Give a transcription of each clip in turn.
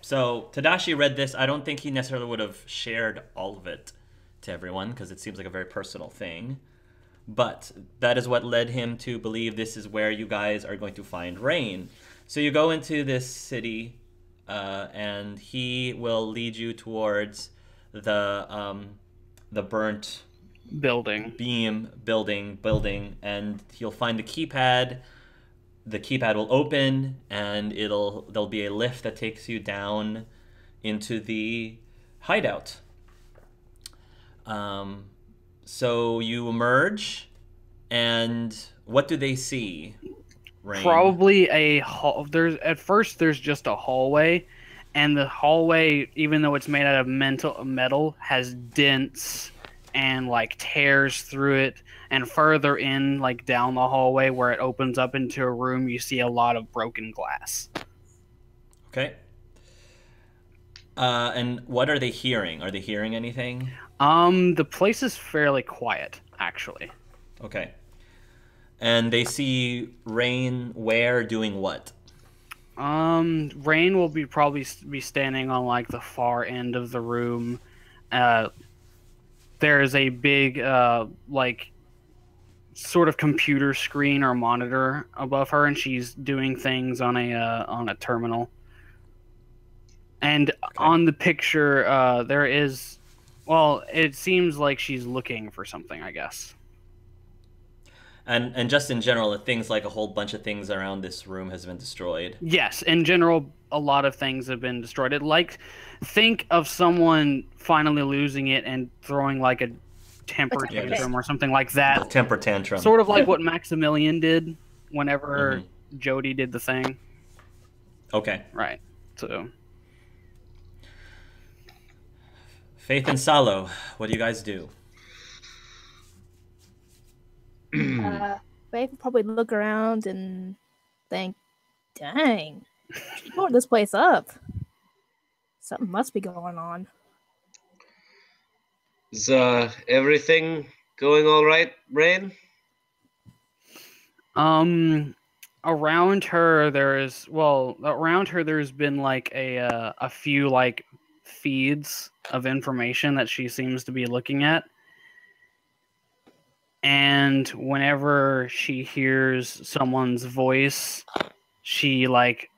So Tadashi read this. I don't think he necessarily would have shared all of it to everyone because it seems like a very personal thing. But that is what led him to believe this is where you guys are going to find Rain. So you go into this city, and he will lead you towards the burnt Building. beam building, and you'll find the keypad. The keypad will open, and there'll be a lift that takes you down into the hideout. Um, so you emerge, and what do they see? Rain. Probably a hall. There's just a hallway, and the hallway, even though it's made out of metal, has dents and like tears through it. And further in, like down the hallway where it opens up into a room, you see a lot of broken glass. Okay. And what are they hearing? Are they hearing anything? The place is fairly quiet, actually. Okay. And they see Rain where doing what? Rain will probably be standing on like the far end of the room. There's a big like sort of computer screen or monitor above her, and she's doing things on a terminal. And Okay. on the picture, there is, well, it seems like she's looking for something, I guess. And just in general, things like a whole bunch of things around this room has been destroyed. Yes, in general, a lot of things have been destroyed. Think of someone finally losing it and throwing like a temper temper tantrum or something like that. The temper tantrum. Sort of like what Maximilian did whenever Mm-hmm. Jody did the thing. Okay. Right. So Faith and Salo, what do you guys do? Faith would probably look around and think, dang, she tore this place up. Something must be going on. Is everything going all right, Rain? around her there's been like a few like feeds of information that she seems to be looking at. And whenever she hears someone's voice, she like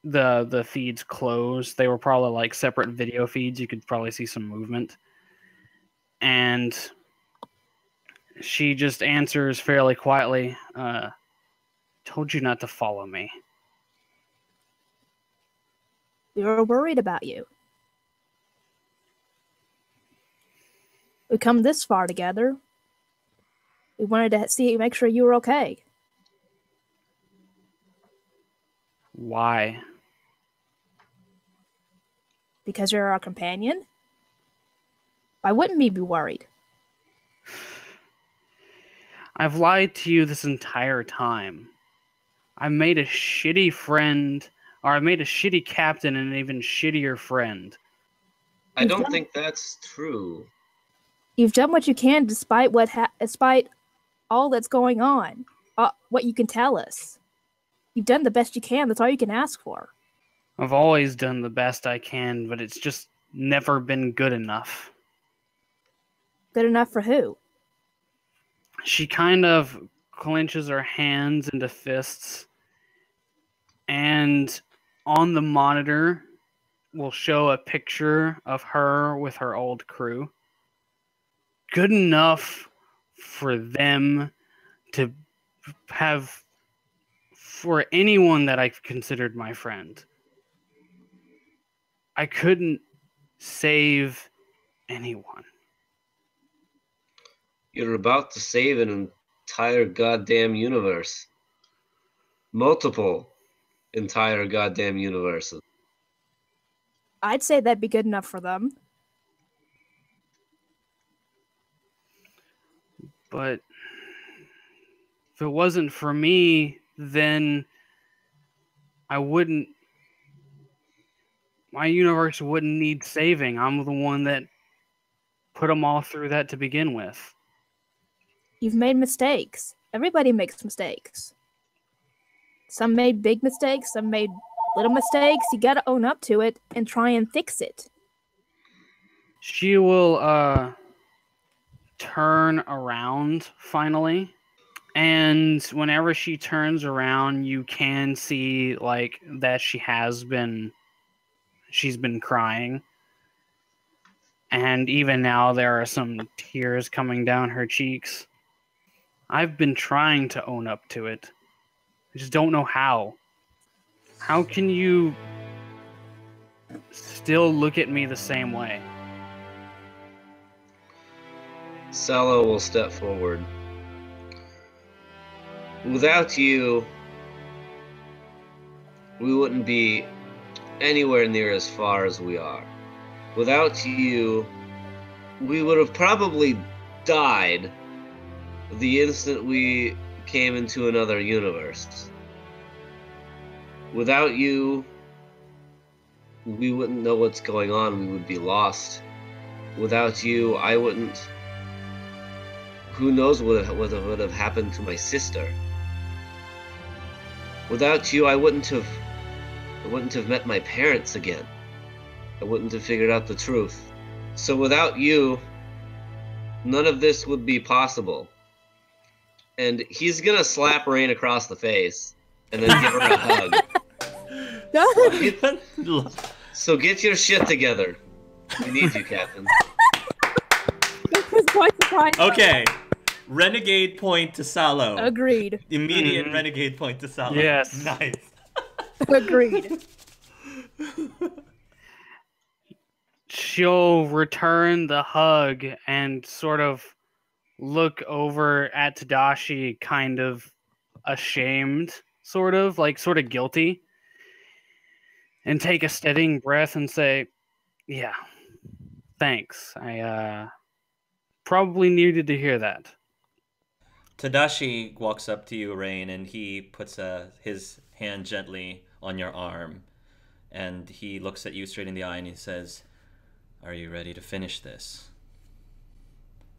the feeds close. They were probably like separate video feeds. You could probably see some movement. And she just answers fairly quietly, told you not to follow me. We were worried about you. We come this far together. We wanted to make sure you were okay. Why? Because you're our companion? Why wouldn't we be worried? I've lied to you this entire time. I made a shitty friend, or I made a shitty captain and an even shittier friend. I don't think that's true. You've done what you can despite despite all that's going on. What you can tell us. You've done the best you can. That's all you can ask for. I've always done the best I can, but it's just never been good enough. Good enough for who? She kind of clenches her hands into fists, and on the monitor will show a picture of her with her old crew. Good enough for them to have, for anyone that I considered my friend. I couldn't save anyone. You're about to save an entire goddamn universe. Multiple entire goddamn universes. I'd say that'd be good enough for them. But if it wasn't for me, then my universe wouldn't need saving. I'm the one that put them all through that to begin with. You've made mistakes. Everybody makes mistakes. Some made big mistakes, some made Little mistakes, you gotta own up to it and try and fix it. She will turn around finally. And whenever she turns around, you can see like that she's been crying. And even now there are some tears coming down her cheeks. I've been trying to own up to it. I just don't know how. How can you still look at me the same way? Salo will step forward. Without you, we wouldn't be anywhere near as far as we are. Without you, we would have probably died the instant we came into another universe. Without you, we wouldn't know what's going on. We would be lost. Without you, I wouldn't... Who knows what would have happened to my sister? Without you, I wouldn't have met my parents again. I wouldn't have figured out the truth. So without you, none of this would be possible. And he's gonna slap Rain across the face and then give her a hug. So get your shit together. We need you, Captain. This was quite surprising. Okay. Renegade point to Salo. Agreed. Immediate renegade point to Salo. Yes. Nice. Agreed. She'll return the hug and sort of look over at Tadashi, kind of ashamed, sort of guilty, and take a steadying breath and say, "Yeah, thanks. I probably needed to hear that." Tadashi walks up to you, Rain, and he puts his hand gently on your arm, and he looks at you straight in the eye and he says, "Are you ready to finish this?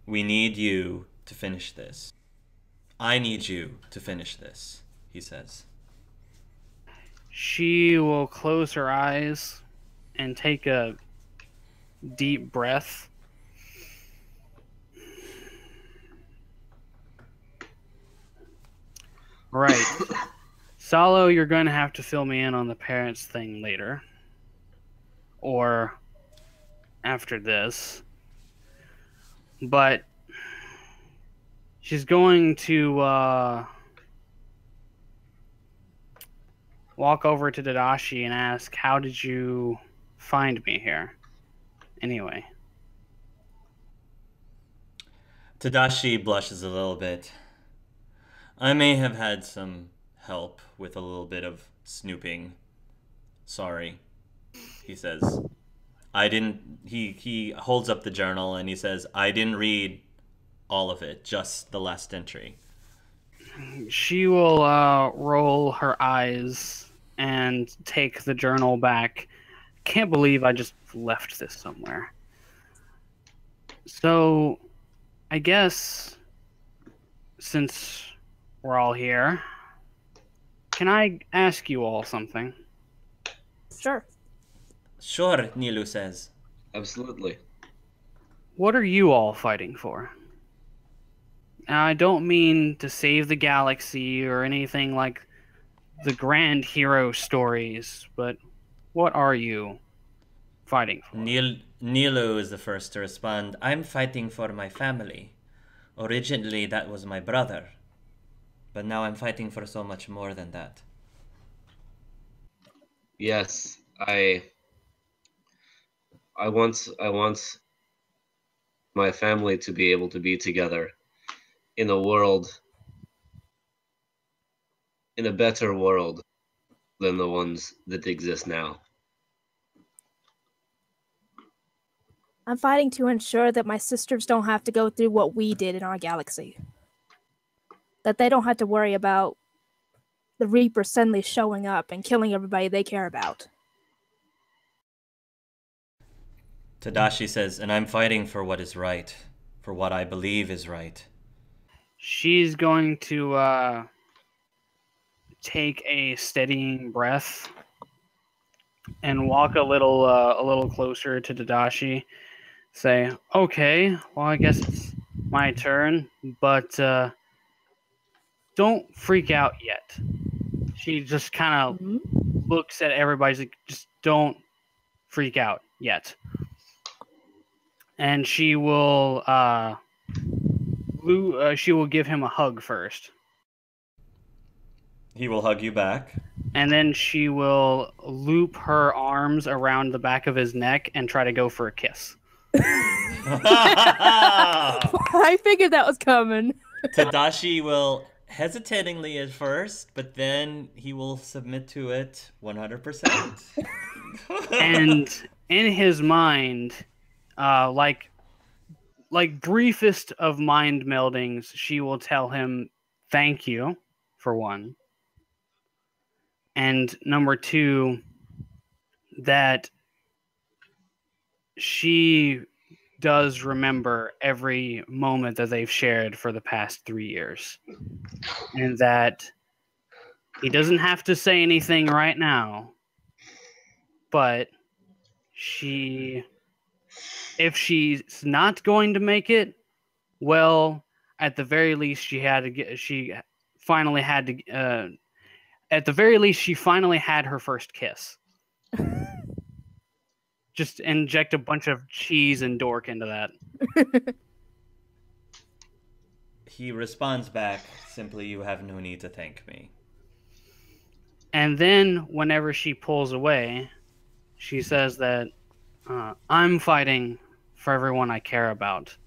We need you to finish this. I need you to finish this," he says. She will close her eyes and take a deep breath. Right. Salo, you're going to have to fill me in on the parents thing later. Or after this. But she's going to walk over to Tadashi and ask, "How did you find me here? Anyway." Tadashi blushes a little bit. "I may have had some help with a little bit of snooping. Sorry," he says. "I didn't..." He holds up the journal and he says, "I didn't read all of it, just the last entry." She will roll her eyes and take the journal back. Can't believe I just left this somewhere. So, I guess, since we're all here, can I ask you all something? Sure. "Sure," Nilu says. Absolutely. What are you all fighting for? Now, I don't mean to save the galaxy or anything like the grand hero stories, but what are you fighting for? Nilu is the first to respond. "I'm fighting for my family. Originally, that was my brother. But now I'm fighting for so much more than that." Yes, I want my family to be able to be together in a world, in a better world than the ones that exist now. I'm fighting to ensure that my sisters don't have to go through what we did in our galaxy. That they don't have to worry about the Reaper suddenly showing up and killing everybody they care about. Tadashi says, "And I'm fighting for what is right, for what I believe is right." She's going to take a steadying breath and walk a little closer to Tadashi. Say, okay, well, I guess it's my turn, but don't freak out yet. She just kind of Mhm. looks at everybody, like, just don't freak out yet. And she will give him a hug first. He will hug you back. And then she will loop her arms around the back of his neck and try to go for a kiss. I figured that was coming. Tadashi will hesitatingly at first, but then he will submit to it 100%. And in his mind, like briefest of mind meldings, she will tell him thank you, for one. And number two, that she does remember every moment that they've shared for the past 3 years. And that he doesn't have to say anything right now, but if she's not going to make it, well, at the very least, she finally had her first kiss. Just inject a bunch of cheese and dork into that. He responds back, simply, you have no need to thank me. And then, whenever she pulls away, she says that I'm fighting for everyone I care about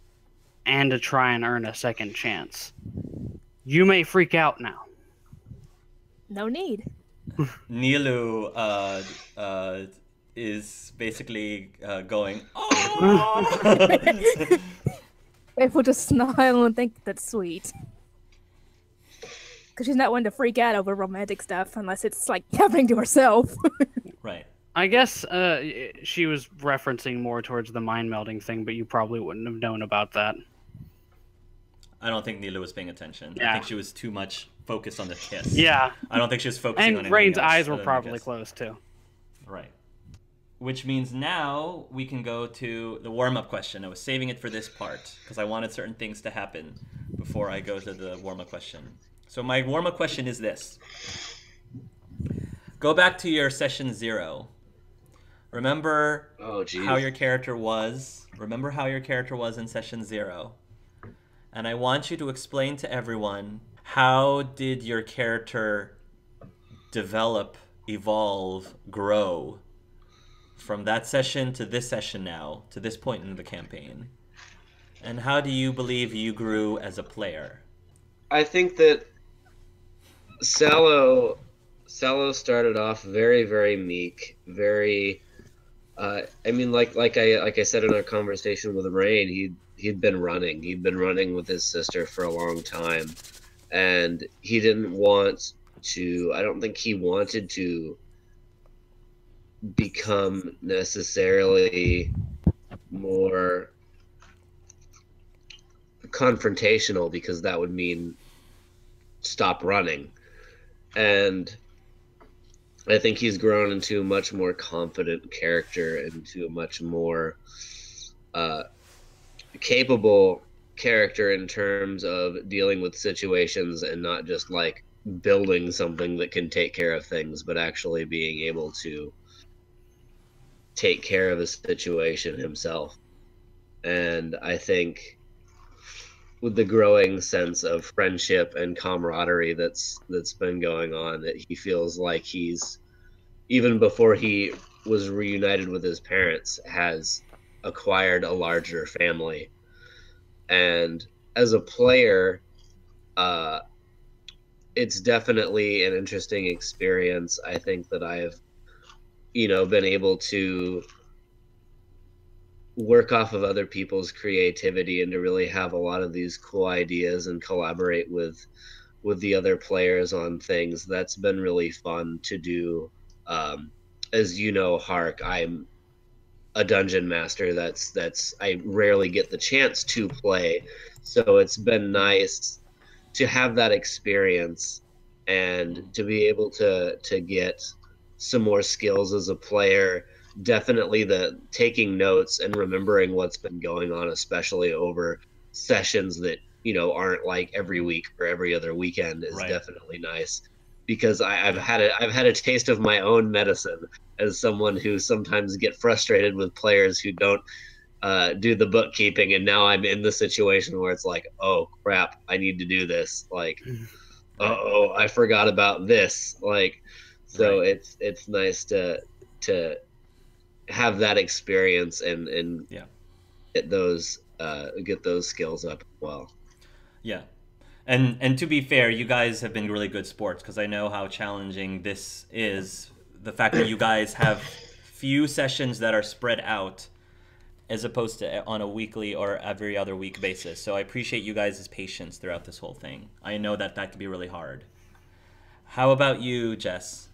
and to try and earn a second chance. You may freak out now. No need. Nilu is basically going, oh! If we'll just smile and think that's sweet. Because she's not one to freak out over romantic stuff unless it's like happening to herself. Right. I guess she was referencing more towards the mind melding thing, but you probably wouldn't have known about that. I don't think Nilu was paying attention. Yeah. I think she was too much focused on the kiss. Yeah. I don't think she was focusing on And anything Rain's else eyes were other than the probably kiss. closed too. Right. Which means now we can go to the warm-up question. I was saving it for this part because I wanted certain things to happen before I go to the warm-up question. So my warm-up question is this. Go back to your session 0. Remember how your character was. Remember how your character was in session 0. And I want you to explain to everyone, how did your character develop, evolve, grow from that session to this session now, to this point in the campaign? And how do you believe you grew as a player? I think that Sallow started off very, very meek, very. I mean, like I said in our conversation with Rain, he'd been running. He'd been running with his sister for a long time, and he didn't want to. I don't think he wanted to become necessarily more confrontational, because that would mean stop running. And I think he's grown into a much more confident character, into a much more capable character in terms of dealing with situations and not just like building something that can take care of things, but actually being able to take care of a situation himself. And I think with the growing sense of friendship and camaraderie that's been going on, that he feels like he's, even before he was reunited with his parents, has acquired a larger family. And as a player, it's definitely an interesting experience. I think that I've, been able to work off of other people's creativity and to really have a lot of these cool ideas and collaborate with the other players on things. That's been really fun to do. As you know, Hark, I'm a dungeon master. That's I rarely get the chance to play, so it's been nice to have that experience and to be able to get some more skills as a player. Definitely the taking notes and remembering what's been going on, especially over sessions that, you know, aren't like every week or every other weekend, is definitely nice. Because I've had a taste of my own medicine as someone who sometimes get frustrated with players who don't do the bookkeeping, and now I'm in the situation where it's like, oh crap, I need to do this. Like, oh, I forgot about this. Like, so it's nice to have that experience and get those skills up as well. Yeah. And to be fair, you guys have been really good sports, because I know how challenging this is. The fact that you guys have few sessions that are spread out as opposed to on a weekly or every other week basis. So I appreciate you guys' patience throughout this whole thing. I know that can be really hard. How about you, Jess?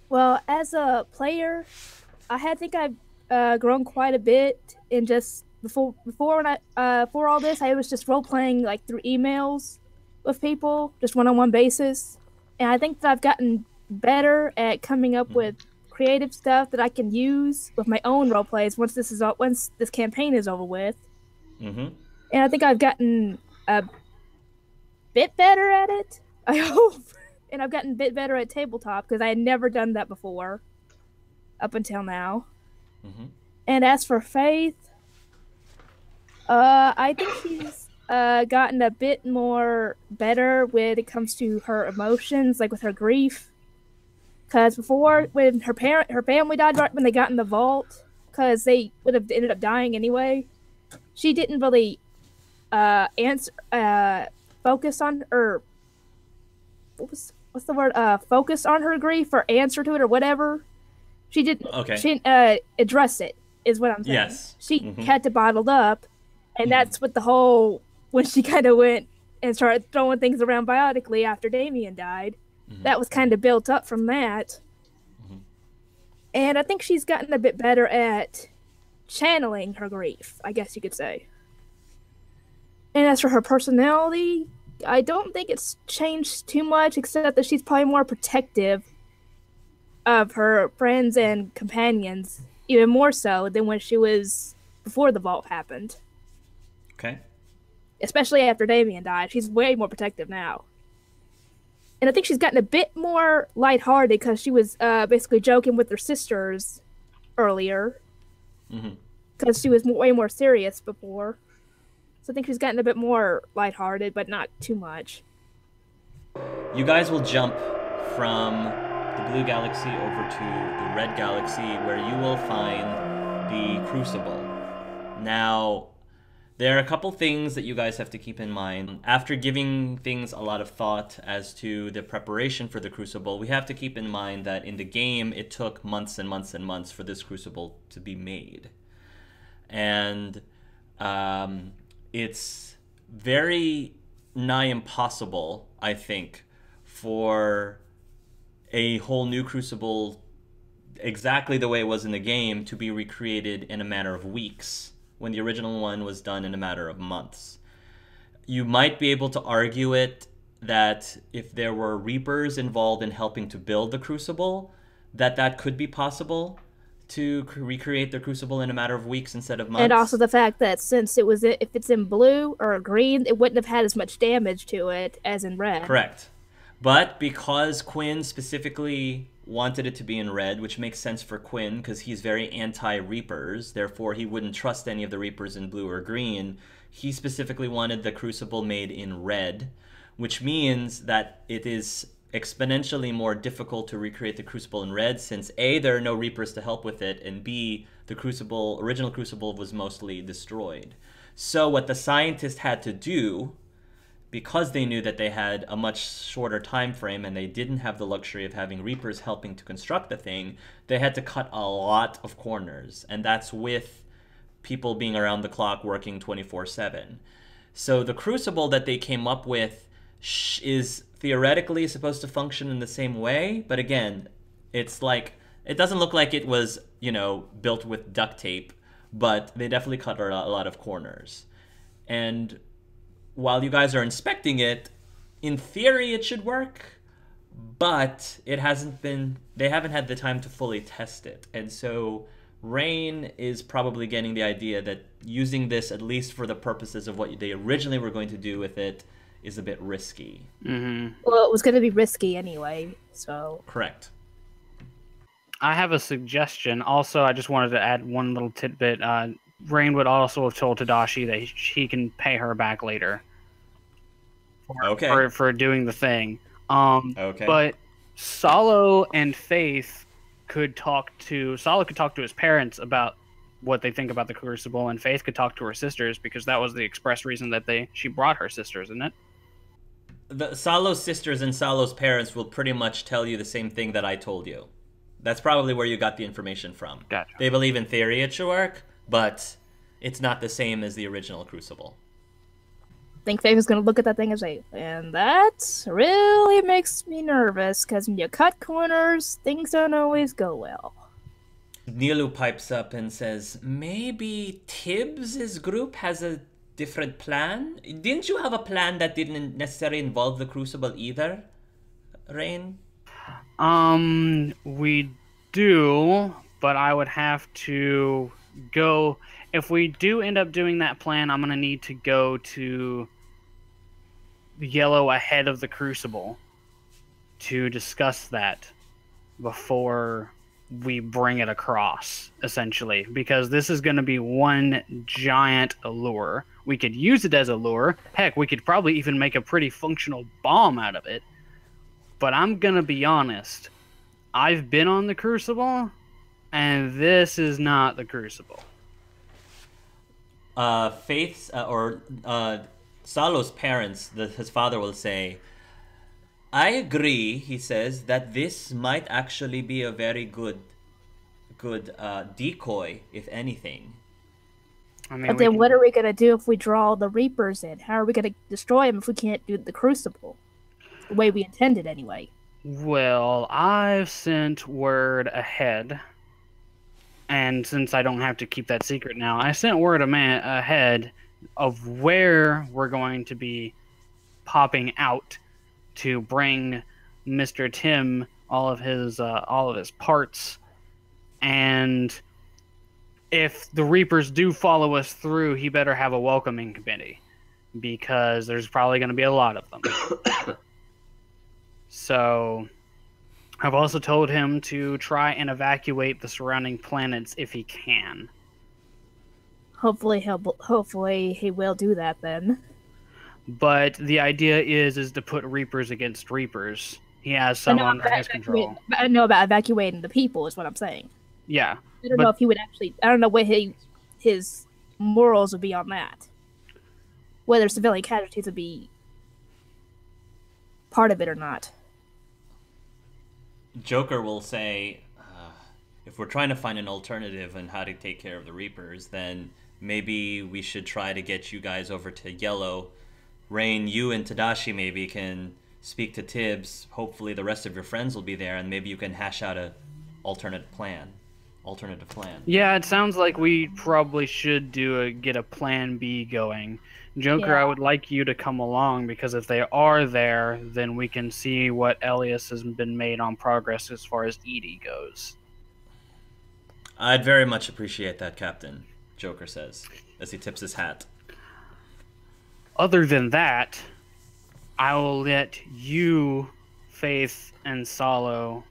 Well, as a player, I think I've grown quite a bit in just before all this, I was just role playing like through emails with people, just one-on-one basis, and I think that I've gotten better at coming up with creative stuff that I can use with my own role plays once this campaign is over with. And I think I've gotten a bit better at it, I hope, and I've gotten a bit better at tabletop because I had never done that before up until now. And as for Faith, I think she's gotten a bit more better when it comes to her emotions, like with her grief. Because before, when her family died right when they got in the vault, because they would have ended up dying anyway, she didn't really focus on her. What's the word? Focus on her grief or answer to it or whatever. She didn't. Okay. She didn't address it. Is what I'm saying. Yes. She kept it bottled up. And that's what the whole, when she kind of went and started throwing things around biotically after Damien died, that was kind of built up from that. And I think she's gotten a bit better at channeling her grief, I guess you could say. And as for her personality, I don't think it's changed too much, except that she's probably more protective of her friends and companions, even more so than when she was before the vault happened. Okay. Especially after Damien died. She's way more protective now. And I think she's gotten a bit more lighthearted because she was basically joking with her sisters earlier. Because she was way more serious before. So I think she's gotten a bit more lighthearted, but not too much. You guys will jump from the blue galaxy over to the red galaxy, where you will find the Crucible. Now, there are a couple things that you guys have to keep in mind. After giving things a lot of thought as to the preparation for the Crucible, we have to keep in mind that in the game, it took months and months and months for this Crucible to be made. And it's very nigh impossible, I think, for a whole new Crucible, exactly the way it was in the game, to be recreated in a matter of weeks, when the original one was done in a matter of months. You might be able to argue it that if there were Reapers involved in helping to build the Crucible, that could be possible to recreate the Crucible in a matter of weeks instead of months. And also the fact that since if it's in blue or green, it wouldn't have had as much damage to it as in red. Correct. But because Quinn specifically wanted it to be in red, which makes sense for Quinn because he's very anti-Reapers, therefore he wouldn't trust any of the Reapers in blue or green, he specifically wanted the Crucible made in red, which means that it is exponentially more difficult to recreate the Crucible in red, since A, there are no Reapers to help with it, and B, the original Crucible was mostly destroyed. So what the scientists had to do, because they knew that they had a much shorter time frame and they didn't have the luxury of having Reapers helping to construct the thing, they had to cut a lot of corners, and that's with people being around the clock working 24/7. So the Crucible that they came up with is theoretically supposed to function in the same way, but again, it's like, it doesn't look like it was, built with duct tape, but they definitely cut a lot of corners. And while you guys are inspecting it, in theory it should work, but they haven't had the time to fully test it. And so Rain is probably getting the idea that using this, at least for the purposes of what they originally were going to do with it, is a bit risky. Mm-hmm. Well, it was going to be risky anyway, so... Correct. I have a suggestion. Also, I just wanted to add one little tidbit. Rain would also have told Tadashi that he can pay her back later. For doing the thing. Okay. But Salo and Faith could talk to his parents about what they think about the Crucible, and Faith could talk to her sisters, because that was the express reason that she brought her sisters, isn't it? The Salo's sisters and Salo's parents will pretty much tell you the same thing that I told you. That's probably where you got the information from. Gotcha. They believe in theory it should work, but it's not the same as the original Crucible. I think Faith is going to look at that thing and say, and that really makes me nervous, because when you cut corners, things don't always go well. Nilu pipes up and says, maybe Tibbs' group has a different plan? Didn't you have a plan that didn't necessarily involve the Crucible either, Rain? We do, but I would have to go... If we do end up doing that plan, I'm going to need to go to Yellow ahead of the Crucible to discuss that before we bring it across, essentially. Because this is going to be one giant lure. We could use it as a lure. Heck, we could probably even make a pretty functional bomb out of it. But I'm going to be honest. I've been on the Crucible, and this is not the Crucible. Faith's Salo's parents, his father will say, I agree, he says, that this might actually be a very good decoy, if anything. I mean, But then what are we going to do if we draw the Reapers in? How are we going to destroy them if we can't do the Crucible? The way we intended, anyway. Well, I've sent word ahead. And since I don't have to keep that secret now, I sent word ahead of where we're going to be popping out to bring Mr. Tim all of his parts. And if the Reapers do follow us through, he better have a welcoming committee, because there's probably going to be a lot of them. So I've also told him to try and evacuate the surrounding planets if he can. Hopefully he will do that then. But the idea is to put Reapers against Reapers. He has some under his control. I know about evacuating the people is what I'm saying. Yeah. I don't know if he would actually... I don't know what his morals would be on that. Whether civilian casualties would be part of it or not. Joker will say, if we're trying to find an alternative on how to take care of the Reapers, then maybe we should try to get you guys over to Yellow. Rain, you and Tadashi maybe can speak to Tibbs. Hopefully the rest of your friends will be there, and maybe you can hash out a alternative plan. Yeah, it sounds like we probably should get a plan B going. Joker, Yeah. I would like you to come along, because if they are there, then we can see what Elias has been made on progress as far as Edie goes. I'd very much appreciate that, Captain, Joker says, as he tips his hat. Other than that, I will let you, Faith, and Salo,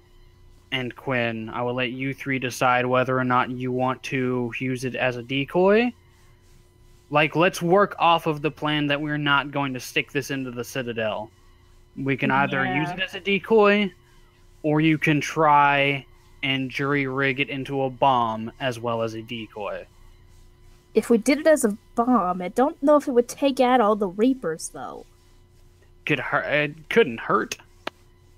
and Quinn, I will let you three decide whether or not you want to use it as a decoy. Like, let's work off of the plan that we're not going to stick this into the Citadel. We can either use it as a decoy, or you can try and jury-rig it into a bomb as well as a decoy. If we did it as a bomb, I don't know if it would take out all the Reapers, though. It couldn't hurt.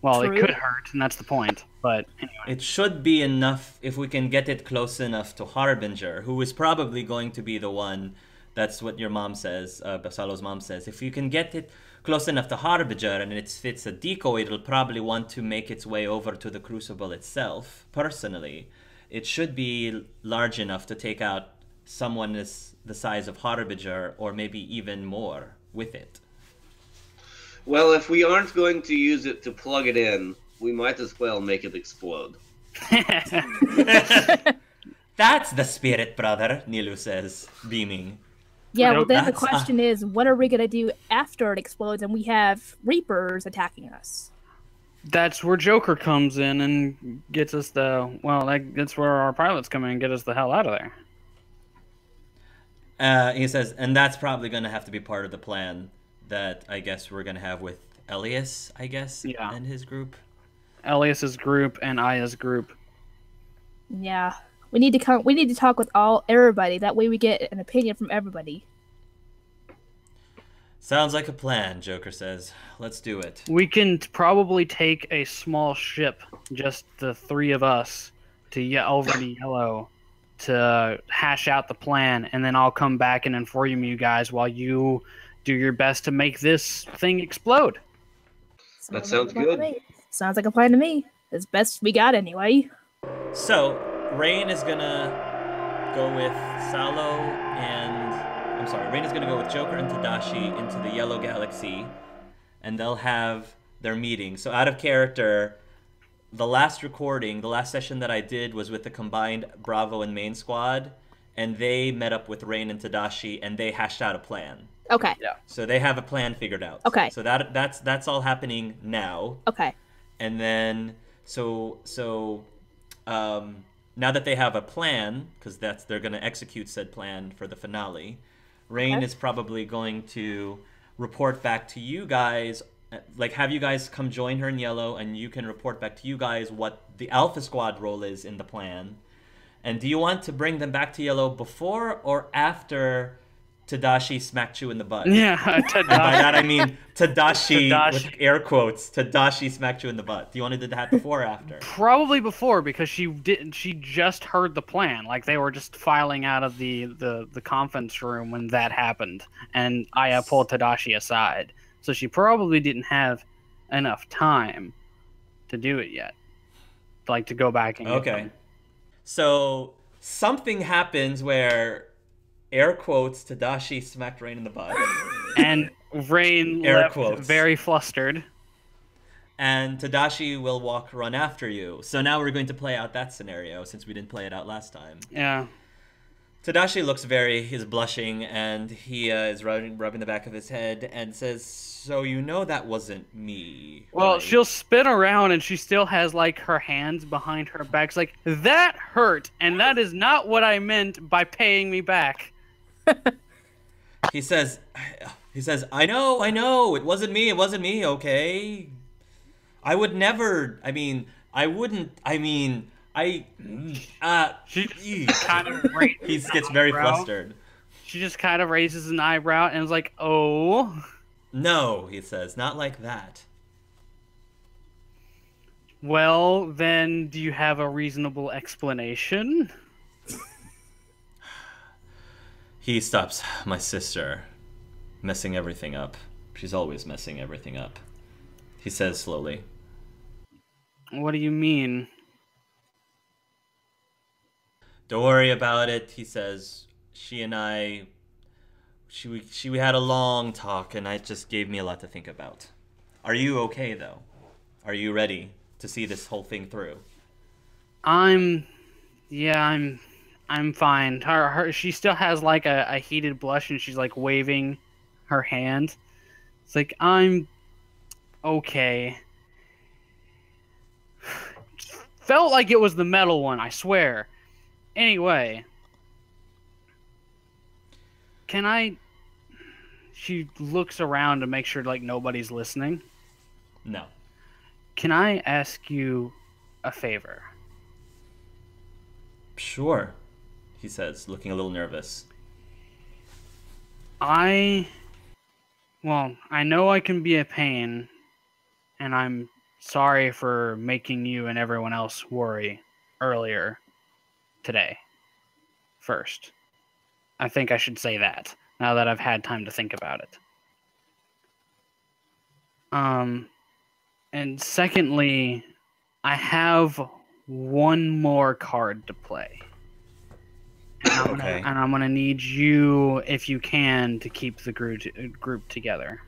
Well, True. it could hurt, and that's the point. But anyway. It should be enough if we can get it close enough to Harbinger, who is probably going to be the one. That's what your mom says, Basalo's mom says. If you can get it close enough to Harbinger and if it's a decoy, it'll probably want to make its way over to the Crucible itself. Personally, it should be large enough to take out someone the size of Harbinger, or maybe even more with it. Well, if we aren't going to use it to plug it in, we might as well make it explode. That's the spirit, brother, Nilu says, beaming. Yeah, well, then the That's- question is, what are we gonna do after it explodes and we have Reapers attacking us? That's where Joker comes in and gets us that's where our pilots come in and get us the hell out of there. He says, and that's probably going to have to be part of the plan that I guess we're going to have with Elias, I guess, Yeah. and his group. Elias's group and Aya's group. Yeah, we need to talk with everybody. That way, we get an opinion from everybody. Sounds like a plan, Joker says. Let's do it. We can probably take a small ship, just the three of us, over to Yellow to hash out the plan, and then I'll come back and inform you guys while you do your best to make this thing explode. That sounds like a plan to good. me. Sounds like a plan to me. It's best we got anyway. So, Rain is going to go with Salo Rain is going to go with Joker and Tadashi into the Yellow Galaxy, and they'll have their meeting. So out of character, the last session that I did was with the combined Bravo and Main Squad, and they met up with Rain and Tadashi, and they hashed out a plan. Okay. Yeah. So they have a plan figured out. Okay. So that's all happening now. Okay. And then now that they have a plan, because they're going to execute said plan for the finale, Rain Okay. is probably going to report back to you guys, like have you guys come join her in Yellow, and you can report back to you guys what the Alpha Squad role is in the plan. And do you want to bring them back to Yellow before or after Tadashi smacked you in the butt? Yeah, And by that I mean Tadashi, Tadashi. with air quotes. Tadashi smacked you in the butt. Do you want to do that before or after? Probably before, because she just heard the plan. Like, they were just filing out of the conference room when that happened, and Aya pulled Tadashi aside. So she probably didn't have enough time to do it yet, like to go back and get Okay. them. So something happens where, air quotes, Tadashi smacked Rain in the butt. And Rain Air left quotes. very flustered. And Tadashi will run after you. So now we're going to play out that scenario since we didn't play it out last time. Yeah. Tadashi he's blushing, and he is rubbing the back of his head and says, so you know that wasn't me, Well, right?" she'll spin around and she still has like her hands behind her back. It's like, that hurt, and that is not what I meant by paying me back. He says, I know, it wasn't me, okay? I would never, She he just kind of raises gets an very eyebrow. flustered. She just kind of raises an eyebrow and is like, oh. No, he says, not like that. Well, then, do you have a reasonable explanation? He stops. My sister, messing everything up. She's always messing everything up. He says slowly. What do you mean? Don't worry about it, he says. She and I, we had a long talk, and it just gave me a lot to think about. Are you okay, though? Are you ready to see this whole thing through? I'm fine. She still has like a heated blush, and she's like waving her hand. It's like, I'm okay. Felt like it was the metal one, I swear. Anyway, can I? She looks around to make sure like nobody's listening. No. Can I ask you a favor? Sure, he says, looking a little nervous. I know I can be a pain, and I'm sorry for making you and everyone else worry earlier today. First, I think I should say that now that I've had time to think about it. And secondly, I have one more card to play. And I'm gonna need you, if you can, to keep the group together.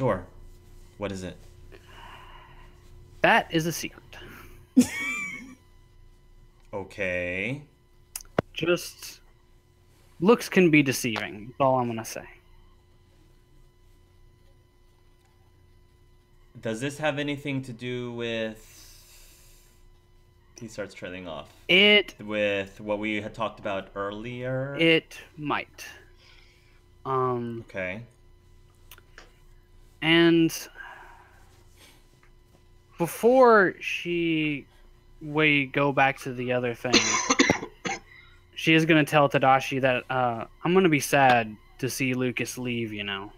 Sure. What is it? That is a secret. Okay. Just looks can be deceiving. That's all I'm gonna say. Does this have anything to do with... He starts trailing off. With what we had talked about earlier? It might. Okay. And before we go back to the other thing, she is going to tell Tadashi that I'm going to be sad to see Lucas leave, you know,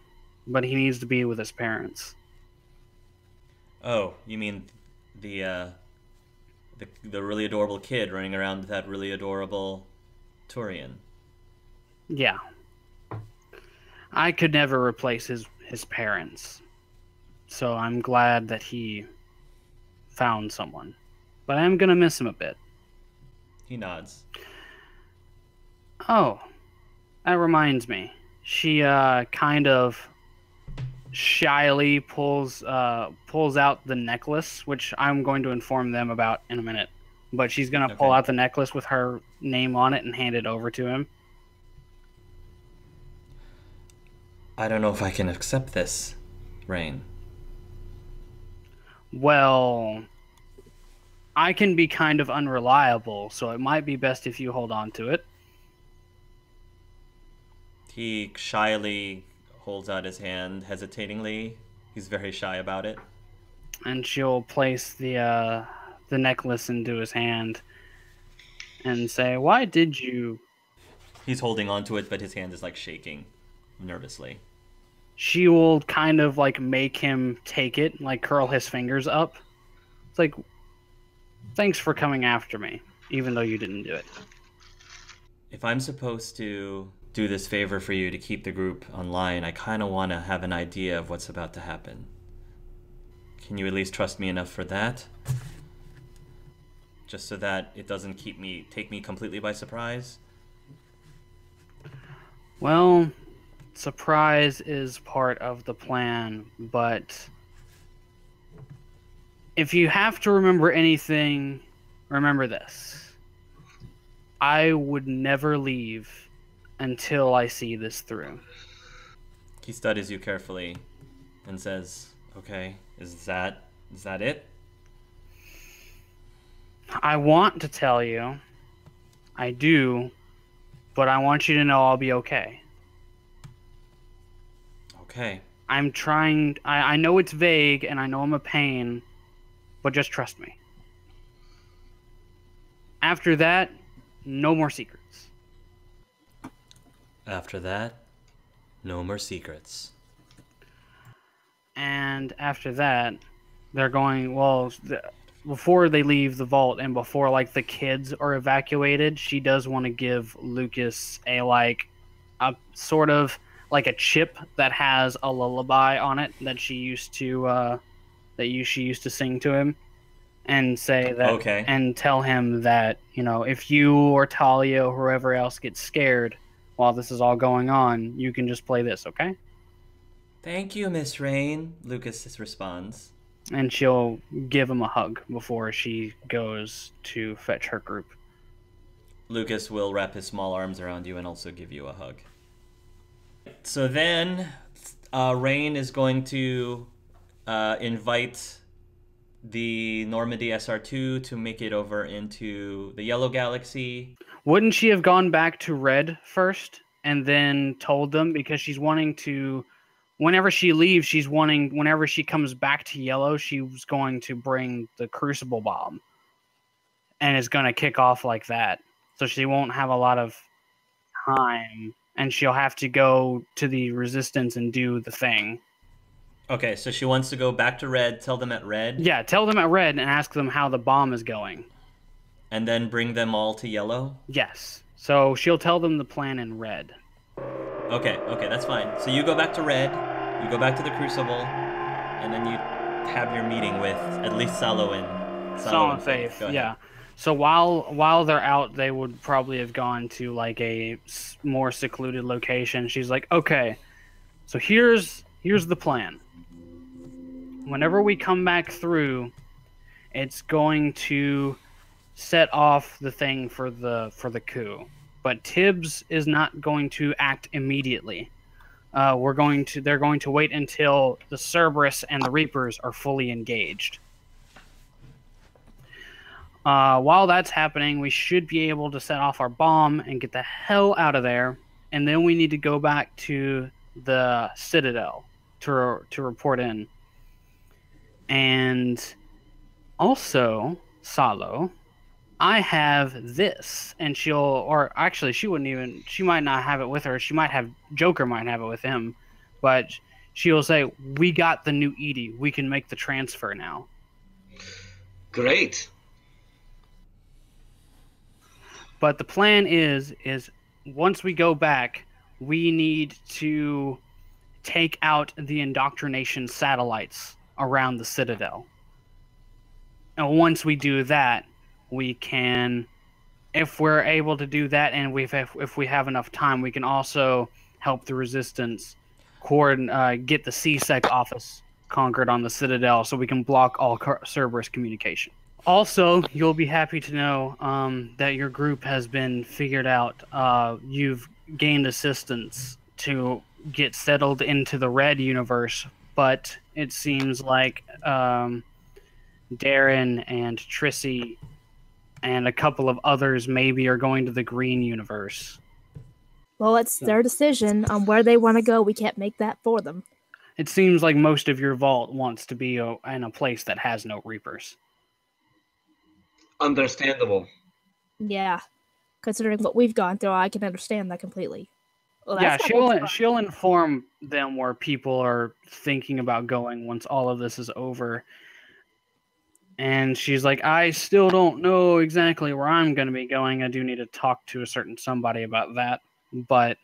but he needs to be with his parents. Oh, you mean the really adorable kid running around with that really adorable Turian? Yeah. I could never replace his parents. So I'm glad that he found someone. But I'm going to miss him a bit. He nods. Oh, that reminds me. She kind of shyly pulls out the necklace, which I'm going to inform them about in a minute. But she's going to pull out the necklace with her name on it and hand it over to him. I don't know if I can accept this, Rain. Well, I can be kind of unreliable, so it might be best if you hold on to it. He shyly holds out his hand, hesitatingly. He's very shy about it. And she'll place the necklace into his hand and say, "Why did you?" He's holding onto it, but his hand is like shaking nervously. She will kind of like make him take it, like curl his fingers up. It's like, thanks for coming after me, even though you didn't do it. If I'm supposed to do this favor for you to keep the group online, I kind of want to have an idea of what's about to happen. Can you at least trust me enough for that? Just so that it doesn't take me completely by surprise? Well, surprise is part of the plan, but if you have to remember anything, remember this. I would never leave until I see this through. He studies you carefully and says, okay, is that it? I want to tell you, I do, but I want you to know I'll be okay. Okay. I'm trying, I know it's vague and I know I'm a pain, but just trust me. After that, no more secrets. After that, no more secrets. And after that, they're going, before they leave the vault and before like the kids are evacuated, she does want to give Lucas a sort of like a chip that has a lullaby on it that she used to sing to him, and say that and tell him that, you know, if you or Talia or whoever else gets scared while this is all going on, you can just play this, okay? Thank you, Miss Rain, Lucas responds. And she'll give him a hug before she goes to fetch her group. Lucas will wrap his small arms around you and also give you a hug. So then, Rain is going to invite the Normandy SR2 to make it over into the Yellow Galaxy. Wouldn't she have gone back to Red first and then told them? Because she's wanting to, whenever she leaves, whenever she comes back to Yellow, she was going to bring the Crucible Bomb. And it's going to kick off like that. So she won't have a lot of time, and she'll have to go to the Resistance and do the thing. Okay, so she wants to go back to Red, tell them at Red? Yeah, tell them at Red and ask them how the bomb is going. And then bring them all to Yellow? Yes. So she'll tell them the plan in Red. Okay, that's fine. So you go back to Red, you go back to the Crucible, and then you have your meeting with at least Salo and Faith. Yeah. So while they're out, they would probably have gone to like a more secluded location. She's like, okay, so here's the plan. whenever we come back through, it's going to set off the thing for the coup. But Tibbs is not going to act immediately. They're going to wait until the Cerberus and the Reapers are fully engaged. While that's happening, we should be able to set off our bomb and get the hell out of there. And then we need to go back to the Citadel to report in. And also, Salo, I have this, and she might not have it with her. Joker might have it with him, but she'll say, "We got the new Edie. We can make the transfer now." Great. But the plan is once we go back, we need to take out the indoctrination satellites around the Citadel. And once we do that, we can, if we're able to do that, and if we have enough time, we can also help the Resistance get the CSEC office conquered on the Citadel, so we can block all Cerberus communication. Also, you'll be happy to know that your group has been figured out. You've gained assistance to get settled into the Red universe, but it seems like Darren and Trissy and a couple of others maybe are going to the Green universe. Well, it's their decision on where they want to go. We can't make that for them. It seems like most of your vault wants to be in a place that has no Reapers. Understandable. Yeah. Considering what we've gone through, I can understand that completely. Well, Yeah, that's not what's she'll inform them where people are thinking about going once all of this is over. And she's like, I still don't know exactly where I'm going to be going. I do need to talk to a certain somebody about that. But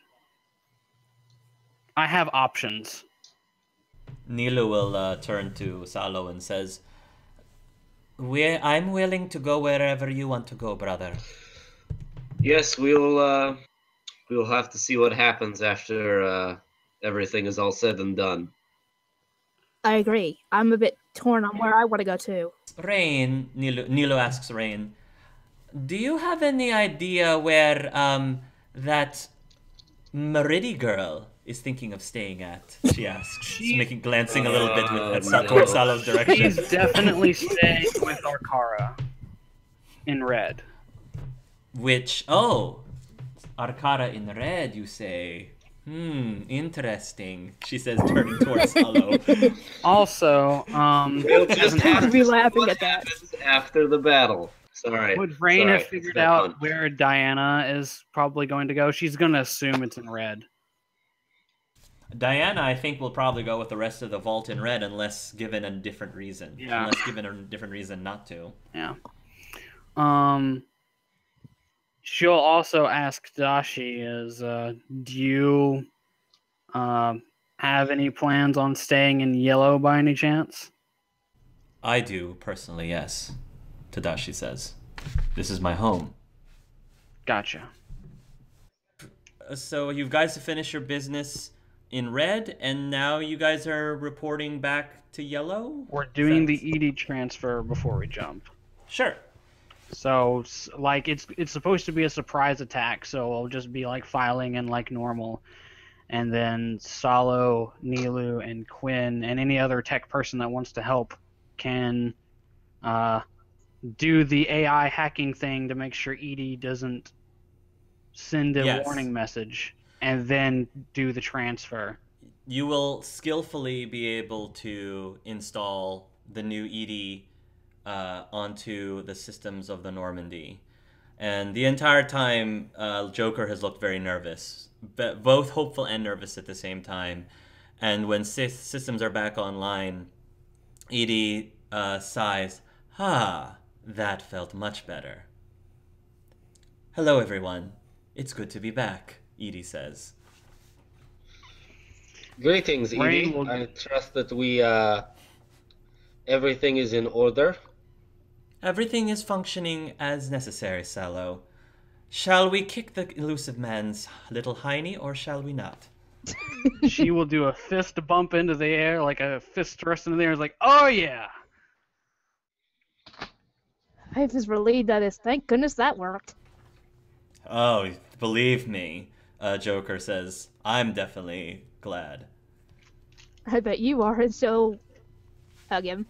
I have options. Nilu will turn to Salo and says, I'm willing to go wherever you want to go, brother. Yes, we'll have to see what happens after everything is all said and done. I agree. I'm a bit torn on where I want to go to. Rain, Nilu asks Rain, do you have any idea where that Meridi girl is thinking of staying at? She asks, glancing a little bit towards Salo's direction. She's definitely staying with Arkara in Red. Which, Arkara in Red, you say? Interesting. She says, turning towards Salo. Also, We'll just have to be see laughing what at that. happens after the battle. Sorry. would Rain Sorry. have figured out where Diana is probably going to go? She's going to assume it's in Red. Diana, I think, will probably go with the rest of the vault in Red unless given a different reason. Yeah. Unless given a different reason not to. Yeah. She'll also ask Dashi, do you have any plans on staying in Yellow by any chance? I do, personally, yes. Tadashi says. This is my home. Gotcha. So you guys have finished your business in Red, and now you guys are reporting back to Yellow? We're doing the Edie transfer before we jump. Sure. So, like, it's supposed to be a surprise attack, so I'll just be, like, filing in like normal. And then Salo, Nilu, and Quinn, and any other tech person that wants to help can do the AI hacking thing to make sure Edie doesn't send a warning message, and then do the transfer. You will skillfully be able to install the new Edie onto the systems of the Normandy. And the entire time, Joker has looked very nervous, both hopeful and nervous at the same time. And when systems are back online, Edie sighs, that felt much better. Hello, everyone. It's good to be back, Edie says. Greetings, Edie. I trust that everything is in order. Everything is functioning as necessary, Salo. Shall we kick the elusive man's little hiney, or shall we not? She will do a fist bump into the air, like a fist thrust into the air. It's like, oh yeah. Faith is relieved at this. Thank goodness that worked. Oh, believe me, Joker says, I'm definitely glad. I bet you are, and so hug him.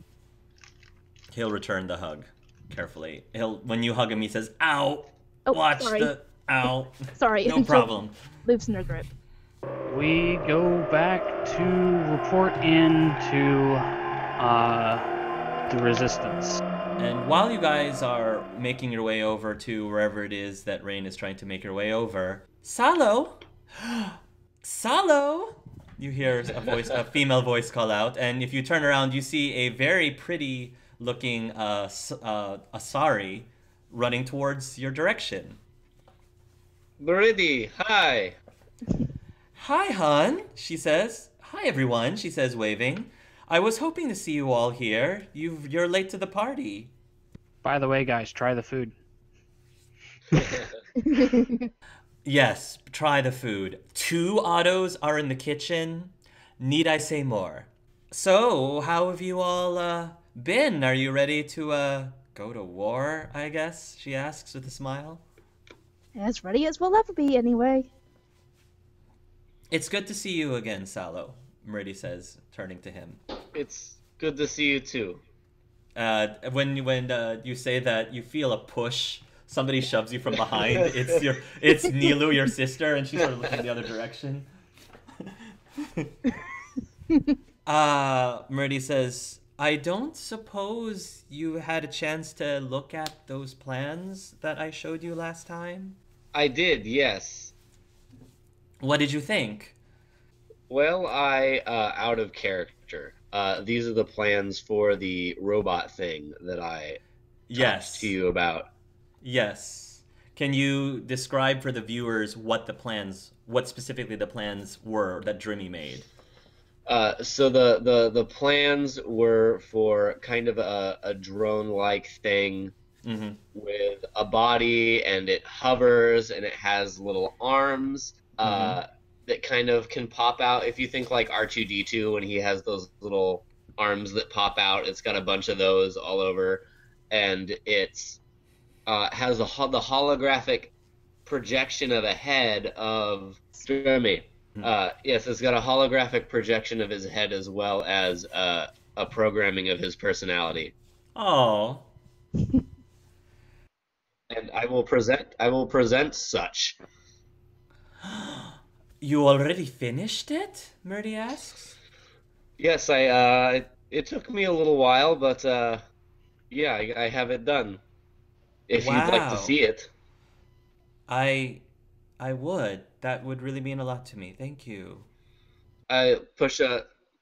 He'll return the hug carefully. When you hug him, he says, ow! Oh, Watch sorry. the... Ow. Sorry. No problem. Loosen her grip. We go back to report into the resistance. And while you guys are making your way over to wherever it is that Rain is trying to make her way over, Salo! Salo! You hear a female voice call out, and if you turn around, you see a very pretty looking Asari running towards your direction. Brady, hi. Hi, hon, she says. Hi, everyone, she says, waving. I was hoping to see you all here. You're late to the party. By the way, guys, try the food. Yes, try the food. 2 autos are in the kitchen. Need I say more? So, how have you all been? Are you ready to go to war, I guess? She asks with a smile. As ready as we'll ever be, anyway. It's good to see you again, Salo, Meridi says, turning to him. It's good to see you too. When you say that, you feel a push. Somebody shoves you from behind. It's Nilu, your sister, and she's sort of looking the other direction. Meridi says, I don't suppose you had a chance to look at those plans that I showed you last time? I did, yes. What did you think? Well, out of character. These are the plans for the robot thing that I talked to you about. Yes. Can you describe for the viewers what specifically the plans were that Drimmy made? So the plans were for kind of a drone-like thing with a body, and it hovers, and it has little arms that kind of can pop out. If you think like R2-D2 when he has those little arms that pop out, it's got a bunch of those all over, and it's has the holographic projection of a head of Drimmy. Yes, it's got a holographic projection of his head as well as a programming of his personality. Oh. And I will present such. You already finished it? Meridi asks. Yes, it took me a little while, but yeah, I have it done. If you'd like to see it. I would. That would really mean a lot to me. Thank you. I push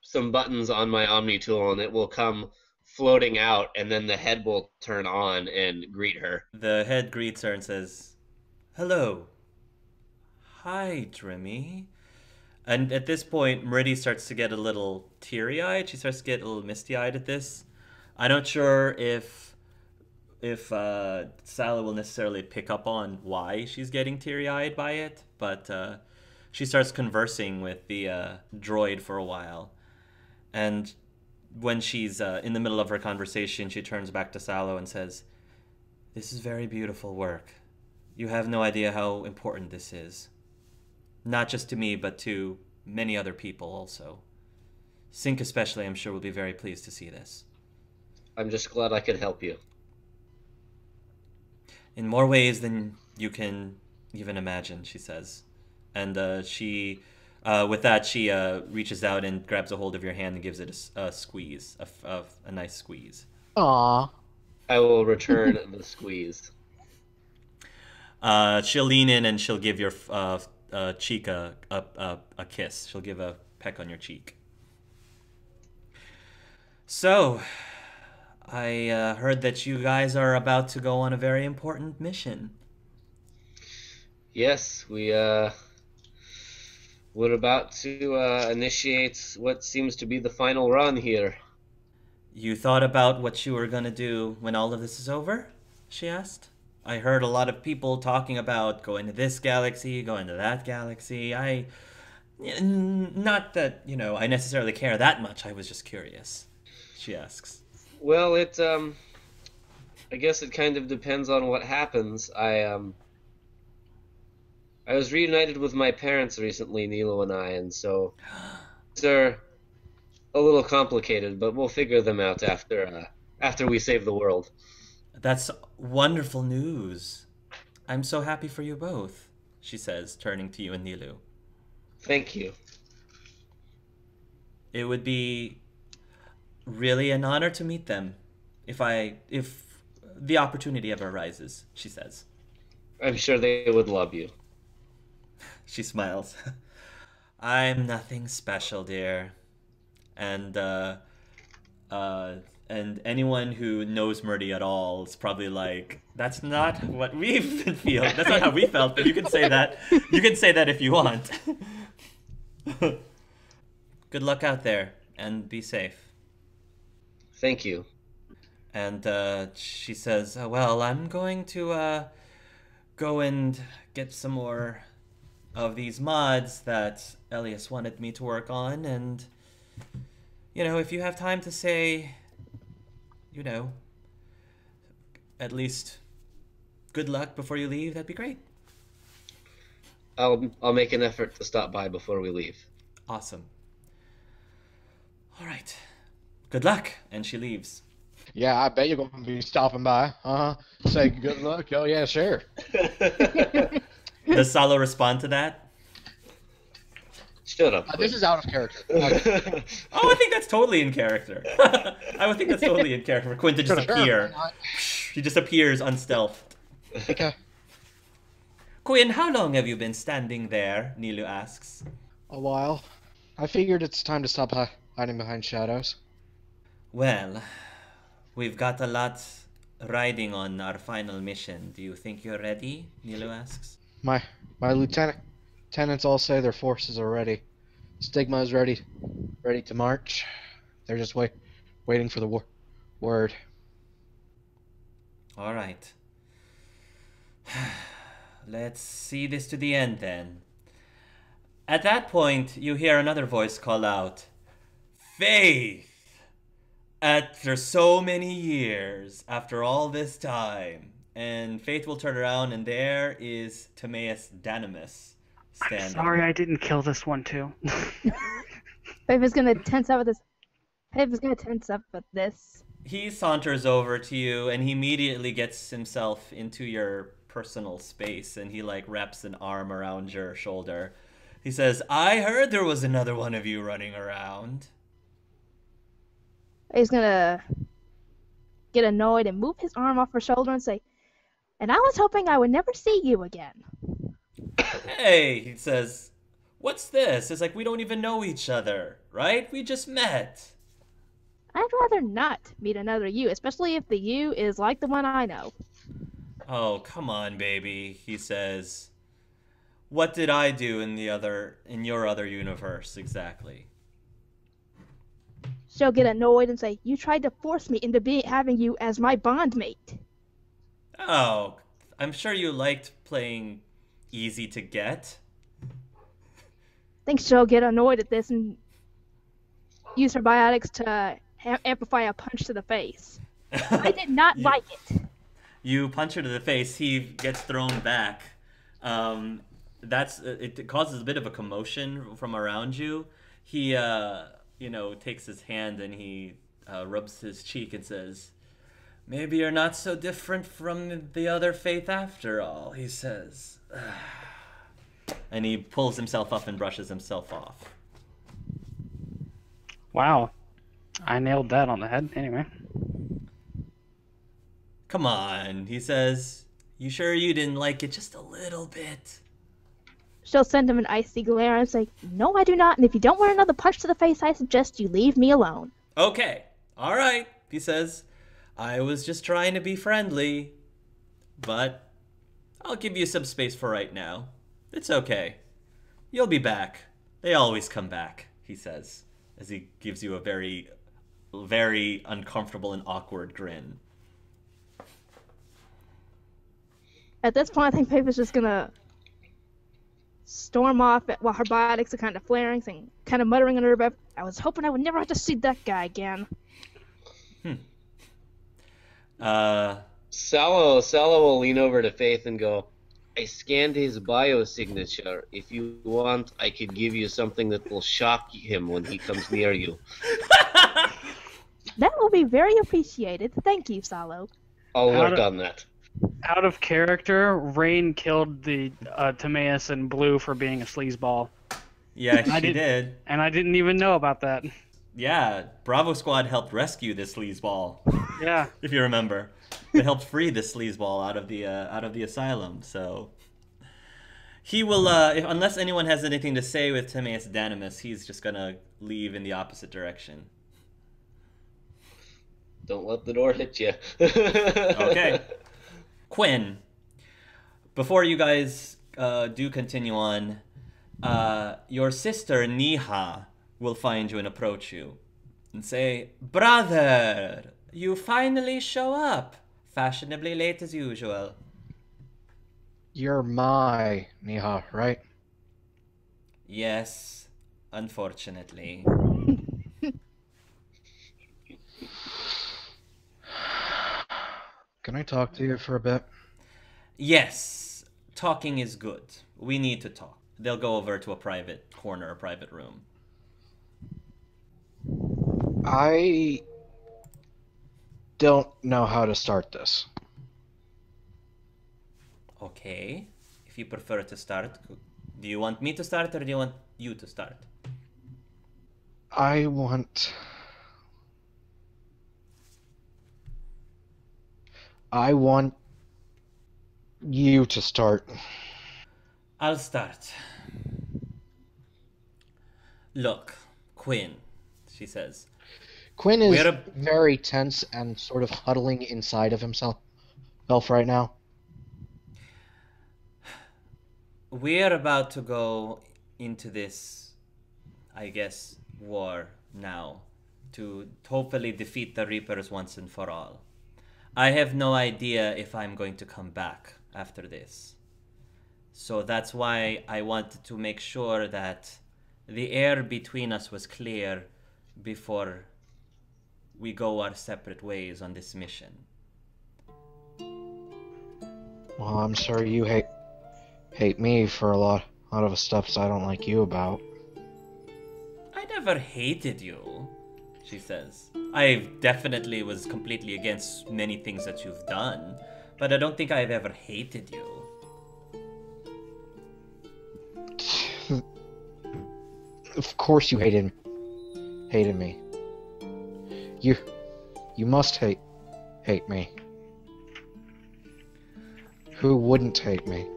some buttons on my Omni tool, and it will come floating out, and then the head will turn on and greet her. The head greets her and says, hello. Hi, Drimmy. And at this point, Meridi starts to get a little teary-eyed. She starts to get a little misty-eyed at this. I'm not sure if Salo will necessarily pick up on why she's getting teary-eyed by it, but she starts conversing with the droid for a while. And when she's in the middle of her conversation, she turns back to Salo and says, this is very beautiful work. You have no idea how important this is. Not just to me, but to many other people also. Sync especially, I'm sure, will be very pleased to see this. I'm just glad I could help you. In more ways than you can even imagine, she says. And with that, she reaches out and grabs a hold of your hand and gives it a squeeze, a nice squeeze. Aww. I will return the squeeze. She'll lean in and she'll give your cheek a kiss. She'll give a peck on your cheek. So, I heard that you guys are about to go on a very important mission. Yes, we're about to initiate what seems to be the final run here. You thought about what you were going to do when all of this is over? She asked. I heard a lot of people talking about going to this galaxy, going to that galaxy. Not that, I necessarily care that much. I was just curious. She asks. Well, I guess it kind of depends on what happens. I was reunited with my parents recently, Nilo and I, and so they're a little complicated, but we'll figure them out after we save the world. That's wonderful news. I'm so happy for you both, she says, turning to you and Nilu. Thank you. It would be really an honor to meet them if the opportunity ever arises, she says. I'm sure they would love you. She smiles. I'm nothing special, dear. And anyone who knows Murdy at all is probably like, that's not what we've been feeling. That's not how we felt, but you can say that. You can say that if you want. Good luck out there, and be safe. Thank you. And she says, well, I'm going to go and get some more of these mods that Elias wanted me to work on, and, if you have time to say, at least good luck before you leave, that'd be great. I'll make an effort to stop by before we leave. Awesome. All right. Good luck. And she leaves. Yeah, I bet you're going to be stopping by. Say good luck. Oh, yeah, sure. Does Salo respond to that? Shut up. This is out of character. Oh, I think that's totally in character. I would think that's totally in character for Quinn to just appear. He just appears unstealthed. Okay. Quinn, how long have you been standing there? Nilu asks. A while. I figured it's time to stop hiding behind shadows. Well, we've got a lot riding on our final mission. Do you think you're ready? Nilu asks. My lieutenants all say their forces are ready. Stigma is ready to march. They're just waiting for the word. All right. Let's see this to the end then. At that point, you hear another voice call out, Faith! After so many years, after all this time. And Faith will turn around, and there is Timaeus Danimus standing. I'm sorry I didn't kill this one too. Faith is gonna tense up with this. Faith is gonna tense up with this. He saunters over to you, and he immediately gets himself into your personal space, and he wraps an arm around your shoulder. He says, I heard there was another one of you running around. He's gonna get annoyed and move his arm off her shoulder and say, and I was hoping I would never see you again. Hey, he says, what's this? It's like we don't even know each other, right? We just met. I'd rather not meet another you, especially if the you is like the one I know. Oh, come on, baby, he says. What did I do in your other universe, exactly? She'll get annoyed and say, you tried to force me into having you as my bondmate. Oh, I'm sure you liked playing easy to get. I think she'll get annoyed at this and use her biotics to amplify a punch to the face. I did not like it. You punch her to the face. He gets thrown back. It causes a bit of a commotion from around you. He, takes his hand and he rubs his cheek and says, maybe you're not so different from the other Faith after all, he says. And he pulls himself up and brushes himself off. Wow. I nailed that on the head. Anyway. Come on, he says. You sure you didn't like it just a little bit? She'll send him an icy glare and say, no, I do not, and if you don't want another punch to the face, I suggest you leave me alone. Okay, all right, he says. I was just trying to be friendly, but I'll give you some space for right now. It's okay. You'll be back. They always come back, he says, as he gives you a very, very uncomfortable and awkward grin. At this point, I think Faith is just gonna storm off while her biotics are kind of flaring and kind of muttering under her breath. I was hoping I would never have to see that guy again. Sallow will lean over to Faith and go, I scanned his biosignature. If you want, I could give you something that will shock him when he comes near you. That will be very appreciated. Thank you, Salo. I'll work on that. Out of character, Rain killed the Timaeus in blue for being a sleazeball. Yeah, she did. And I didn't even know about that. Yeah, Bravo Squad helped rescue this sleazeball. Yeah. If you remember, they helped free this sleazeball out of the asylum. So he will, unless anyone has anything to say with Timaeus Danimus, he's just gonna leave in the opposite direction. Don't let the door hit you. Okay. Quinn, before you guys do continue on, your sister Niha will find you and approach you and say, Brother, you finally show up. Fashionably late as usual. You're my Niha, right? Yes, unfortunately. Can I talk to you for a bit? Yes, talking is good. We need to talk. They'll go over to a private corner, a private room. I don't know how to start this. Okay. If you prefer to start, do you want me to start or do you want you to start? I want you to start. I'll start. Look, Quinn, she says. Quinn is very tense and sort of huddling inside of himself right now. We're about to go into this, I guess, war now to hopefully defeat the Reapers once and for all. I have no idea if I'm going to come back after this. So that's why I wanted to make sure that the air between us was clear before we go our separate ways on this mission. Well, I'm sorry you hate me for a lot of stuff I don't like you about. I never hated you, she says. I definitely was completely against many things that you've done, but I don't think I've ever hated you. Of course you hated me. You must hate me. Who wouldn't hate me?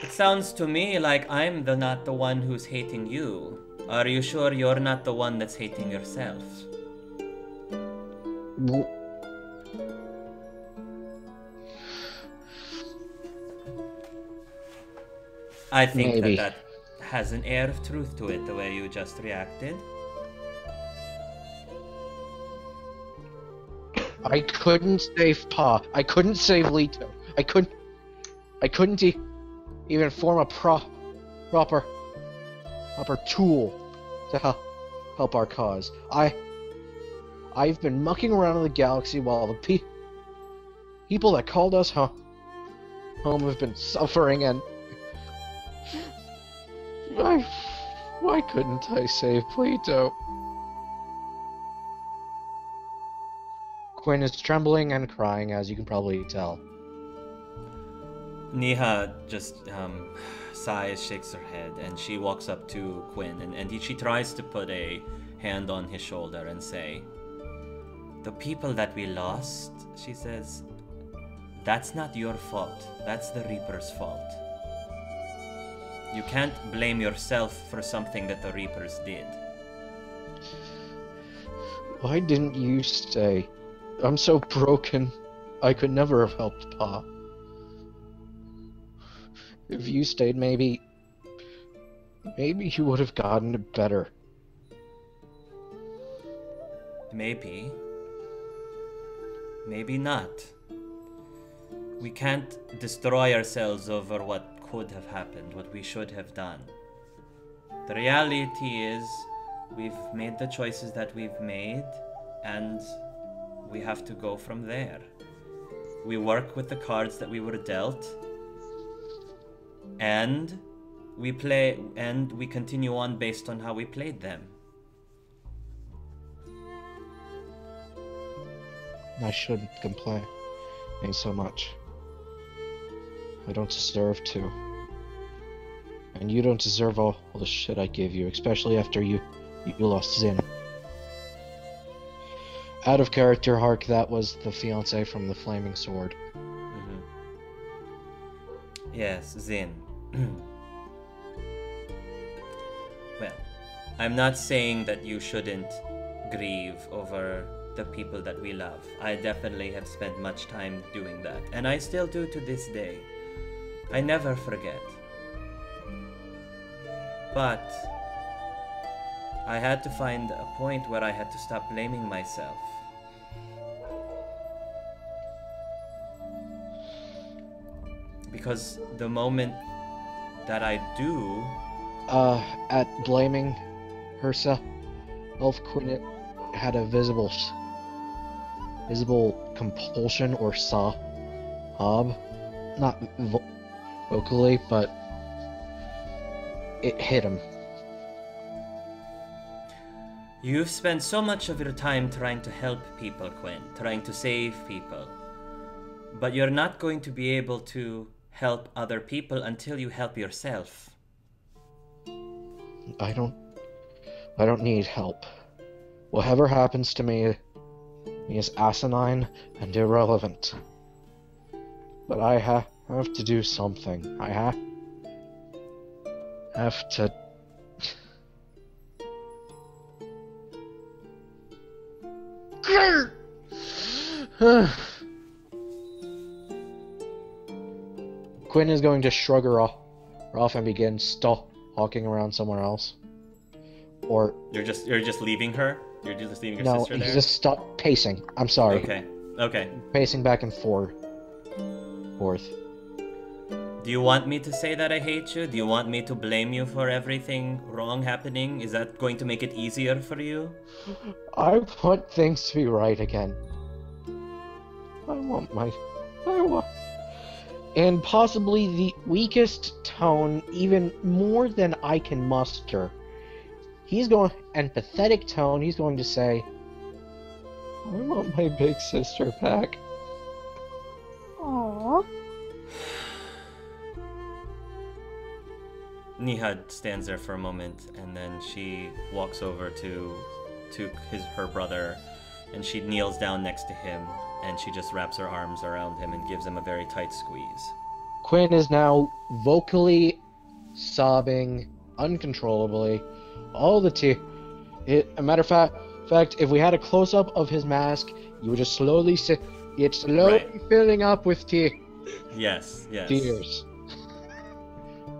It sounds to me like I'm not the one who's hating you. Are you sure you're not the one that's hating yourself? I think Maybe. that has an air of truth to it, the way you just reacted. I couldn't save Pa. I couldn't save Leto. I couldn't even form a proper tool to help our cause. I've been mucking around in the galaxy while the people that called us home have been suffering, and why couldn't I save Leto? Quinn is trembling and crying, as you can probably tell. Niha just sighs, shakes her head, and she walks up to Quinn, and she tries to put a hand on his shoulder and say, "The people that we lost," she says, "that's not your fault. That's the Reaper's fault. You can't blame yourself for something that the Reapers did." Why didn't you stay? I'm so broken. I could never have helped Pa. If you stayed, maybe you would have gotten it better. Maybe. Maybe not. We can't destroy ourselves over what could have happened, what we should have done. The reality is, we've made the choices that we've made, and we have to go from there. We work with the cards that we were dealt, and we continue on based on how we played them. I shouldn't complain so much. I don't deserve to. And you don't deserve all the shit I gave you, especially after you lost Zin. Out of character, Hark, that was the fiancé from the Flaming Sword. Mm-hmm. Yes, Zin. Well, I'm not saying that you shouldn't grieve over the people that we love. I definitely have spent much time doing that, and I still do to this day. I never forget. But I had to find a point where I had to stop blaming myself. Because the moment that I do... At blaming herself, Quinn had a visible compulsion or sob. Not vocally, but it hit him. You've spent so much of your time trying to help people, Quinn, trying to save people. But you're not going to be able to help other people until you help yourself. I don't need help. Whatever happens to me is asinine and irrelevant. But I have to do something. I have to... Quinn is going to shrug her off and begin walking around somewhere else. Or you're just leaving her? You're just leaving your sister there? No, just stop pacing. I'm sorry. Okay. Pacing back and forth. Do you want me to say that I hate you? Do you want me to blame you for everything wrong happening? Is that going to make it easier for you? I want things to be right again. And possibly the weakest tone, even more than I can muster. And pathetic tone, he's going to say, I want my big sister back. Aww. Nihad stands there for a moment, and then she walks over to her brother, and she kneels down next to him, and she just wraps her arms around him and gives him a very tight squeeze. Quinn is now vocally sobbing uncontrollably. All the tears. A matter of fact, if we had a close-up of his mask, you would just slowly see it filling up with tears. Yes. Tears.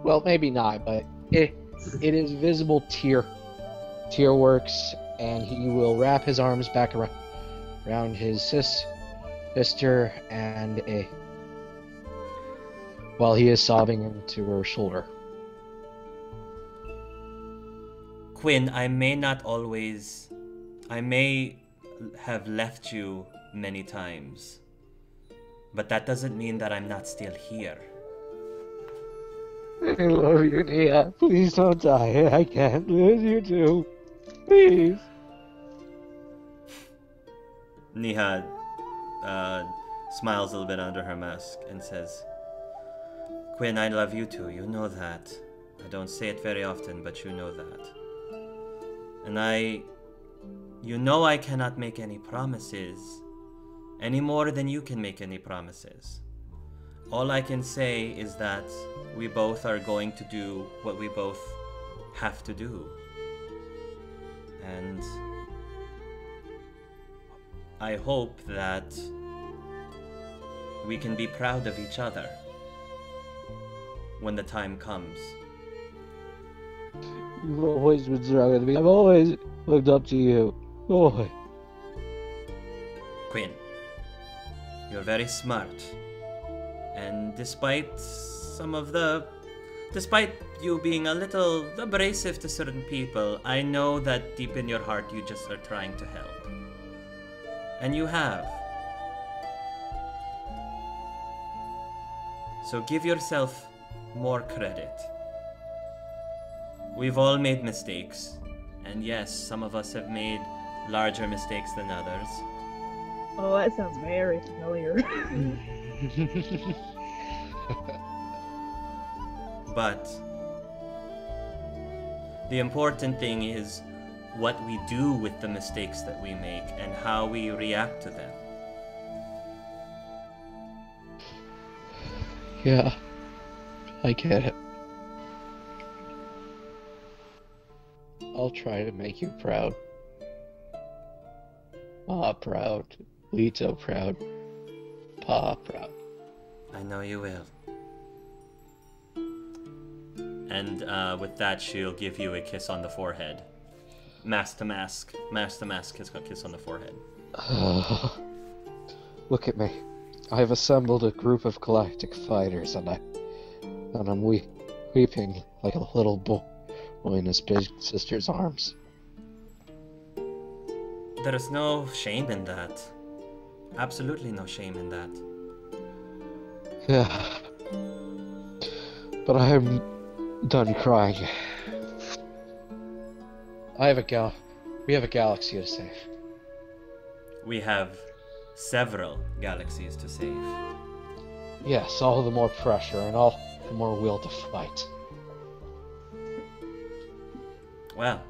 Well, maybe not, but it is visible tear works, and he will wrap his arms back around his sister and while he is sobbing into her shoulder. Quinn, I may have left you many times, but that doesn't mean that I'm not still here. I love you, Nia. Please don't die. I can't lose you too. Please. Nihad smiles a little bit under her mask and says, Quinn, I love you too. You know that. I don't say it very often, but you know that. And you know I cannot make any promises any more than you can make any promises. All I can say is that we both are going to do what we both have to do. And I hope that we can be proud of each other when the time comes. You've always been stronger than me. I've always looked up to you. Boy. Quinn, you're very smart. And despite some of the despite you being a little abrasive to certain people, I know that deep in your heart you just are trying to help. And you have. So give yourself more credit. We've all made mistakes. And yes, some of us have made larger mistakes than others. Oh, that sounds very familiar. But the important thing is what we do with the mistakes that we make and how we react to them. Yeah, I get it. I'll try to make you proud. Ma proud. Leto proud. Pa proud. I know you will. And with that, she'll give you a kiss on the forehead. Mask to mask. Mask to mask kiss on the forehead. Look at me. I've assembled a group of galactic fighters, and I'm weeping like a little boy in his big sister's arms. There is no shame in that. Absolutely no shame in that. Yeah. But I'm done crying. We have a galaxy to save. We have several galaxies to save. Yes, all the more pressure and all the more will to fight. Well,